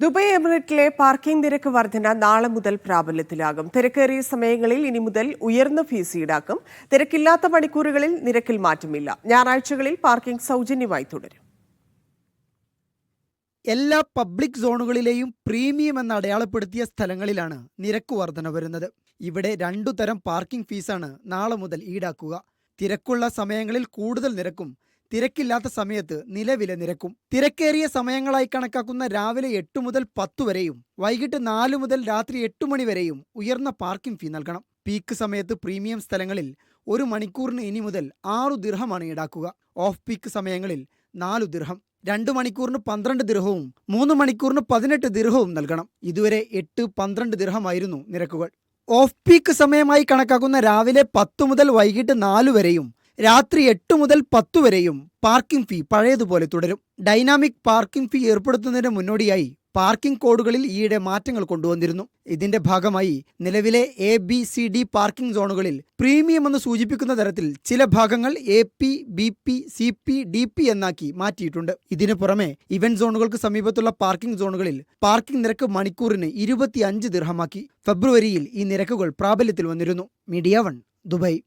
Dubai എമിറേറ്റിലെ parking നിരക്ക് വർധന നാളെ മുതൽ പ്രാബല്യത്തിലാകും. തിരക്കേറിയ സമയങ്ങളിൽ ഇനി മുതൽ ഉയർന്ന ഫീസ് ഈടാക്കും. തിരക്കില്ലാത്ത മണിക്കൂറുകളിൽ നിരക്കിൽ മാറ്റമില്ല. ഞായറാഴ്ചകളിൽ പാർക്കിംഗ് സൗജന്യമായി തുടരും. എല്ലാ പബ്ലിക് സോണുകളിലെയും പ്രീമിയം എന്ന് അടയാളപ്പെടുത്തിയ സ്ഥലങ്ങളിലാണ് നിരക്ക് വർധന വരുന്നത്. ഇവിടെ 2 തരം പാർക്കിംഗ് ഫീസാണ് നാളെ മുതൽ ഈടാക്കുക. തിരക്കുള്ള സമയങ്ങളിൽ കൂടുതൽ നിരക്കും, തിരക്കില്ലാത്ത സമയത്ത് നിലവിലെ നിരക്കും. തിരക്കേറിയ സമയങ്ങളായി കണക്കാക്കുന്ന രാവിലെ 8 മുതൽ 10 വരെയും വൈകിട്ട് 4 മുതൽ രാത്രി 8 മണി വരെയും ഉയർന്ന പാർക്കിംഗ് ഫീ നൽകണം. പീക്ക് സമയത്ത് പ്രീമിയം സ്ഥലങ്ങളിൽ 1 മണിക്കൂറിന് ഇനി മുതൽ 6 ദിർഹമാണ് ഈടാക്കുക. ഓഫ് പീക്ക് സമയങ്ങളിൽ 4 ദിർഹം, 2 മണിക്കൂറിന് 12 ദിർഹവും 3 മണിക്കൂറിന് 18 ദിർഹവും നൽകണം. ഇതുവരെ 8-12 ദിർഹമായിരുന്നു നിരക്കുകൾ. ഓഫ് പീക്ക് സമയമായി കണക്കാക്കുന്ന രാവിലെ 10 മുതൽ വൈകിട്ട് 4 വരെയും രാത്രി 8 മുതൽ 10 വരെയും പാർക്കിംഗ് ഫീ പഴയതുപോലെ തുടരും. ഡൈനാമിക് പാർക്കിംഗ് ഫീ ഏർപ്പെടുത്തുന്നതിന് മുന്നോടിയായി പാർക്കിംഗ് കോഡുകളിൽ ഈയിടെ മാറ്റങ്ങൾ കൊണ്ടുവന്നിരുന്നു. ഇതിന്റെ ഭാഗമായി നിലവിലെ ABCD പാർക്കിംഗ് സോണുകളിൽ പ്രീമിയം എന്ന് സൂചിപ്പിക്കുന്ന തരത്തിൽ ചില ഭാഗങ്ങൾ AP, BP, CP, DP എന്നാക്കി മാറ്റിയിട്ടുണ്ട്. ഇതിനു പുറമെ ഇവന്റ് സോണുകൾക്ക് സമീപത്തുള്ള പാർക്കിംഗ് സോണുകളിൽ പാർക്കിംഗ് നിരക്ക് മണിക്കൂറിന് 25 ദിർഹമാക്കി. ഫെബ്രുവരിയിൽ ഈ നിരക്കുകൾ പ്രാബല്യത്തിൽ വന്നിരുന്നു. Media 1, Dubai.